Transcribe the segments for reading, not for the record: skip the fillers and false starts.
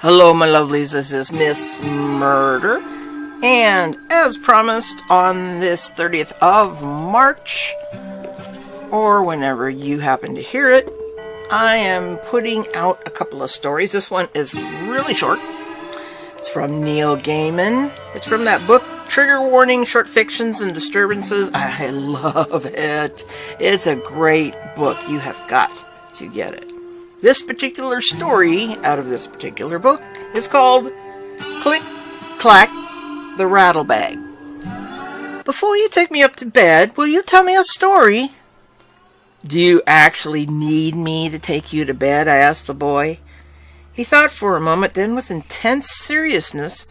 Hello, my lovelies, this is Miss Murder, and as promised, on this 30th of March, or whenever you happen to hear it, I am putting out a couple of stories. This one is really short. It's from Neil Gaiman. It's from that book, Trigger Warning, Short Fictions and Disturbances. I love it. It's a great book. You have got to get it. This particular story out of this particular book is called Clack The Rattle Bag. Before you take me up to bed, will you tell me a story? Do you actually need me to take you to bed? I asked the boy. He thought for a moment, then with intense seriousness,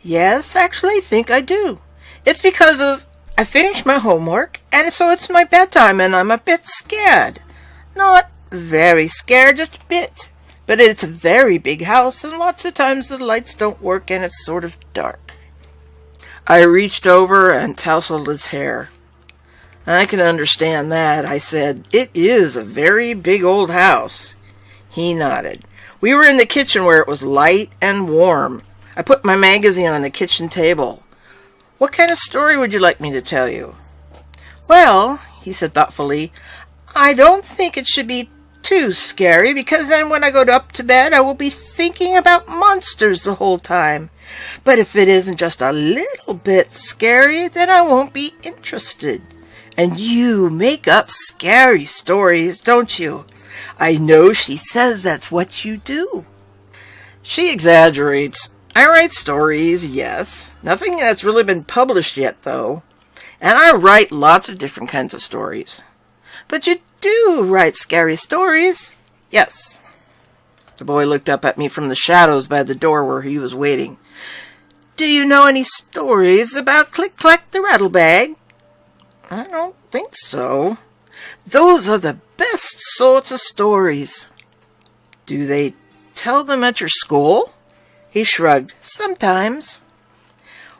yes, actually I think I do. It's because I finished my homework, and so it's my bedtime, and I'm a bit scared. Not very scared, just a bit. But it's a very big house, and lots of times the lights don't work, and it's sort of dark. I reached over and tousled his hair. I can understand that, I said. It is a very big old house. He nodded. We were in the kitchen where it was light and warm. I put my magazine on the kitchen table. What kind of story would you like me to tell you? Well, he said thoughtfully, I don't think it should be too scary, because then when I go up to bed, I will be thinking about monsters the whole time. But if it isn't just a little bit scary, then I won't be interested. And you make up scary stories, don't you? I know she says that's what you do. She exaggerates. I write stories, yes. Nothing that's really been published yet, though. And I write lots of different kinds of stories. But you do write scary stories? Yes. The boy looked up at me from the shadows by the door where he was waiting. Do you know any stories about Clack the Rattle Bag? I don't think so. Those are the best sorts of stories. Do they tell them at your school? He shrugged. Sometimes.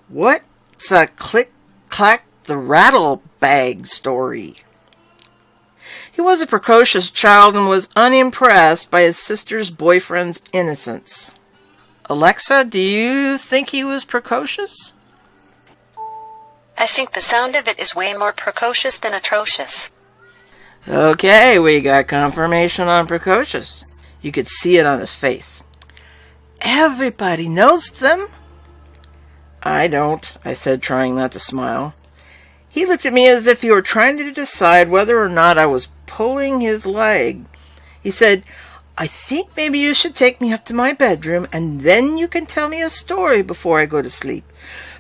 What's a Clack the Rattle Bag story? He was a precocious child and was unimpressed by his sister's boyfriend's innocence. Alexa, do you think he was precocious? I think the sound of it is way more precocious than atrocious. Okay, we got confirmation on precocious. You could see it on his face. Everybody knows them. I don't, I said, trying not to smile. He looked at me as if he were trying to decide whether or not I was pulling his leg. He said, I think maybe you should take me up to my bedroom, and then you can tell me a story before I go to sleep.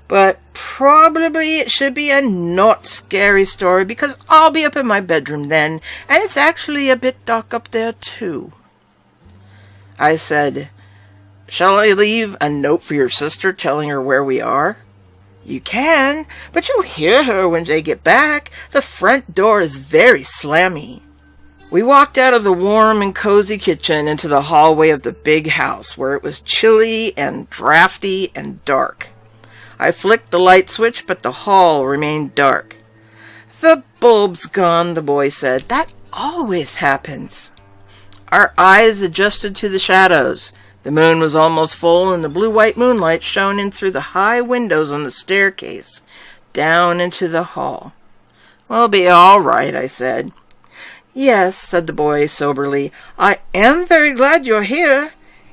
But probably it should be a not scary story, because I'll be up in my bedroom then, and it's actually a bit dark up there too. I said, shall I leave a note for your sister telling her where we are? You can, but you'll hear her when they get back. The front door is very slammy. We walked out of the warm and cozy kitchen into the hallway of the big house, where it was chilly and drafty and dark. I flicked the light switch, but the hall remained dark. The bulb's gone, the boy said. That always happens. Our eyes adjusted to the shadows. The moon was almost full, and the blue-white moonlight shone in through the high windows on the staircase, down into the hall. We'll be all right, I said. Yes, said the boy soberly. I am very glad you're here.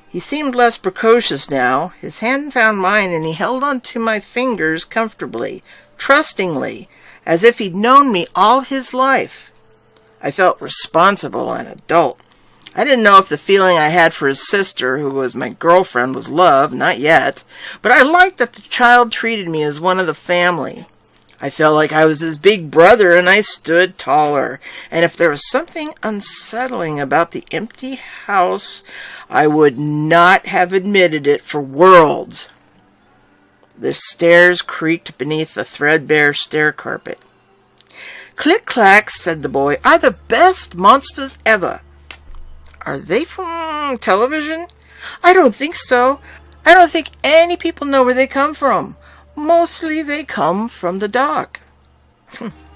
He seemed less precocious now. His hand found mine, and he held onto my fingers comfortably, trustingly, as if he'd known me all his life. I felt responsible and adult. I didn't know if the feeling I had for his sister, who was my girlfriend, was love, not yet, but I liked that the child treated me as one of the family. I felt like I was his big brother, and I stood taller, and if there was something unsettling about the empty house, I would not have admitted it for worlds. The stairs creaked beneath the threadbare stair carpet. Click-clacks, said the boy, are the best monsters ever. Are they from television? I don't think so. I don't think any people know where they come from. Mostly they come from the dark.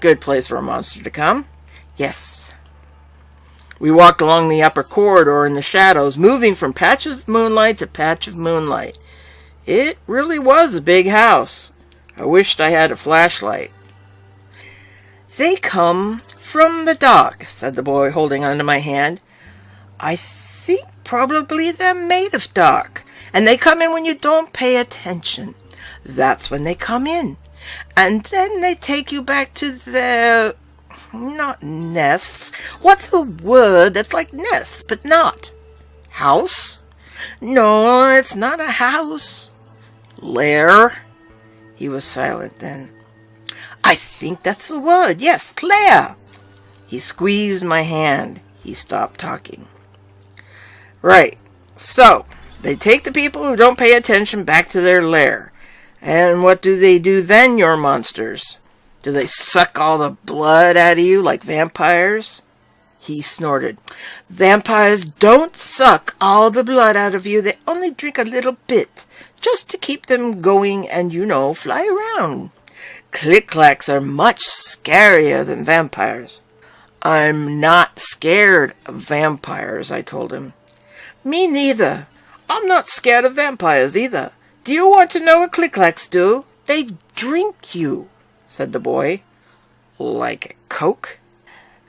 Good place for a monster to come. Yes. We walked along the upper corridor in the shadows, moving from patch of moonlight to patch of moonlight. It really was a big house. I wished I had a flashlight. "They come from the dock," said the boy, holding onto my hand. "I think probably they're made of dark, and they come in when you don't pay attention. That's when they come in. And then they take you back to their... not nests. What's a word that's like nests, but not? House? No, it's not a house. Lair?" He was silent then. "I think that's the word. Yes, lair." He squeezed my hand. He stopped talking. "Right. So, they take the people who don't pay attention back to their lair. And what do they do then, your monsters? Do they suck all the blood out of you like vampires?" He snorted. "Vampires don't suck all the blood out of you. They only drink a little bit, just to keep them going and, fly around. Click-clacks are much scarier than vampires." "I'm not scared of vampires," I told him. "Me neither. I'm not scared of vampires either. Do you want to know what click-clacks do? They drink you," said the boy. "Like Coke?"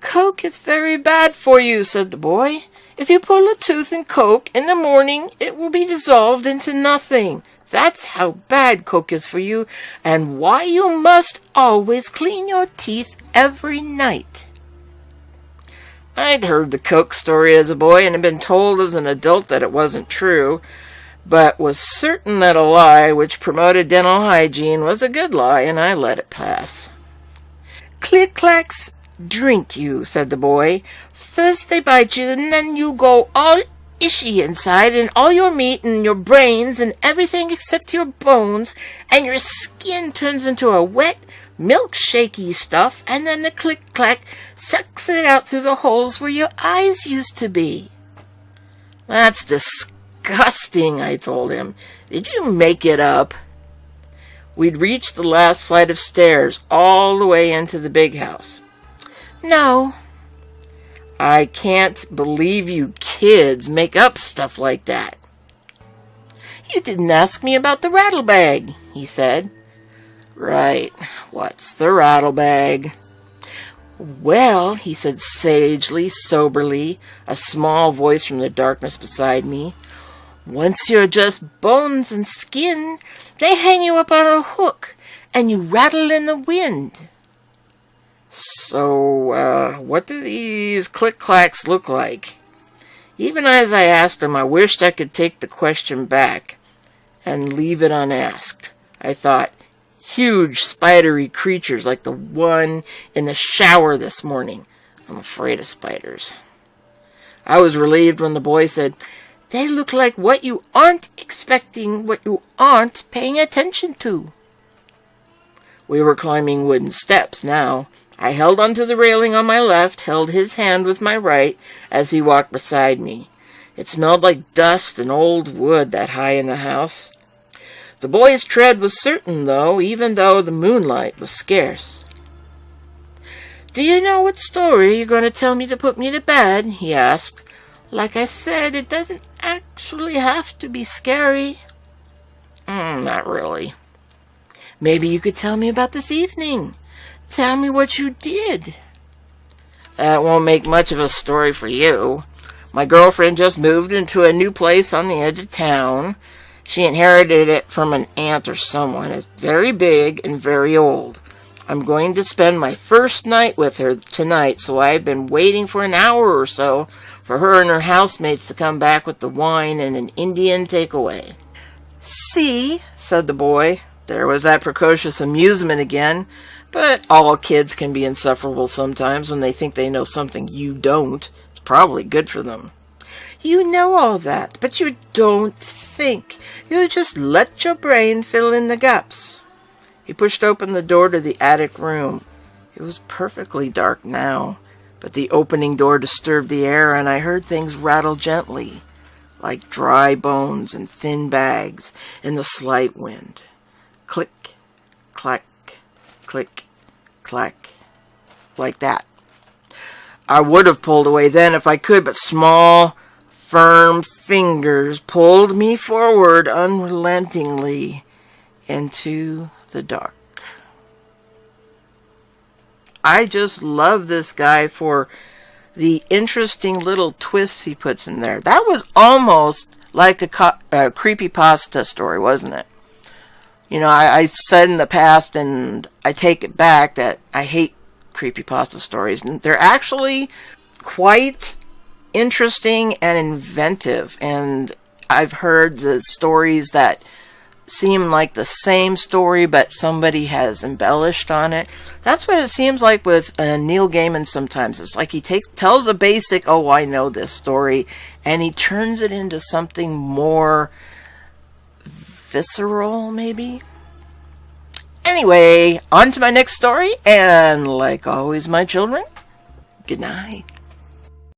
"Coke is very bad for you," said the boy. "If you pull a tooth in Coke in the morning, it will be dissolved into nothing. That's how bad Coke is for you, and why you must always clean your teeth every night." I'd heard the Coke story as a boy and had been told as an adult that it wasn't true, but was certain that a lie which promoted dental hygiene was a good lie, and I let it pass. "Click-clacks drink you," said the boy. "First they bite you, and then you go all ishy inside, and all your meat and your brains and everything except your bones, and your skin turns into a wet, milkshaky stuff, and then the click-clack sucks it out through the holes where your eyes used to be." "That's disgusting," I told him. "Did you make it up?" We'd reached the last flight of stairs, all the way into the big house. "No." "I can't believe you kids make up stuff like that." "You didn't ask me about the rattle bag," he said. "Right. What's the rattle bag?" "Well," he said sagely, soberly, a small voice from the darkness beside me, "once you're just bones and skin, they hang you up on a hook, and you rattle in the wind." "So, what do these click-clacks look like?" Even as I asked him, I wished I could take the question back and leave it unasked. I thought, huge spidery creatures like the one in the shower this morning. I'm afraid of spiders. I was relieved when the boy said, "They look like what you aren't expecting, what you aren't paying attention to." We were climbing wooden steps now. I held onto the railing on my left, held his hand with my right as he walked beside me. It smelled like dust and old wood that high in the house. The boy's tread was certain, though, even though the moonlight was scarce. "Do you know what story you're going to tell me to put me to bed?" he asked. "Like I said, it doesn't actually have to be scary." Not really." "Maybe you could tell me about this evening. Tell me what you did." "That won't make much of a story for you. My girlfriend just moved into a new place on the edge of town. She inherited it from an aunt or someone. It's very big and very old. I'm going to spend my first night with her tonight, so I've been waiting for an hour or so for her and her housemates to come back with the wine and an Indian takeaway." "See," said the boy. There was that precocious amusement again. But all kids can be insufferable sometimes when they think they know something you don't. It's probably good for them. "You know all that, but you don't think. You just let your brain fill in the gaps." He pushed open the door to the attic room. It was perfectly dark now, but the opening door disturbed the air, and I heard things rattle gently, like dry bones and thin bags in the slight wind. Click, clack, click, clack, like that. I would have pulled away then if I could, but small, firm fingers pulled me forward unrelentingly into the dark. I just love this guy for the interesting little twists he puts in there. That was almost like a creepypasta story, wasn't it? You know, I've said in the past, and I take it back, that I hate creepypasta stories. And they're actually quite interesting and inventive. And I've heard the stories that seem like the same story, but somebody has embellished on it. That's what it seems like with Neil Gaiman sometimes. It's like he tells a basic, oh, I know this story, and he turns it into something more visceral, maybe? Anyway, on to my next story, and like always, my children, good night.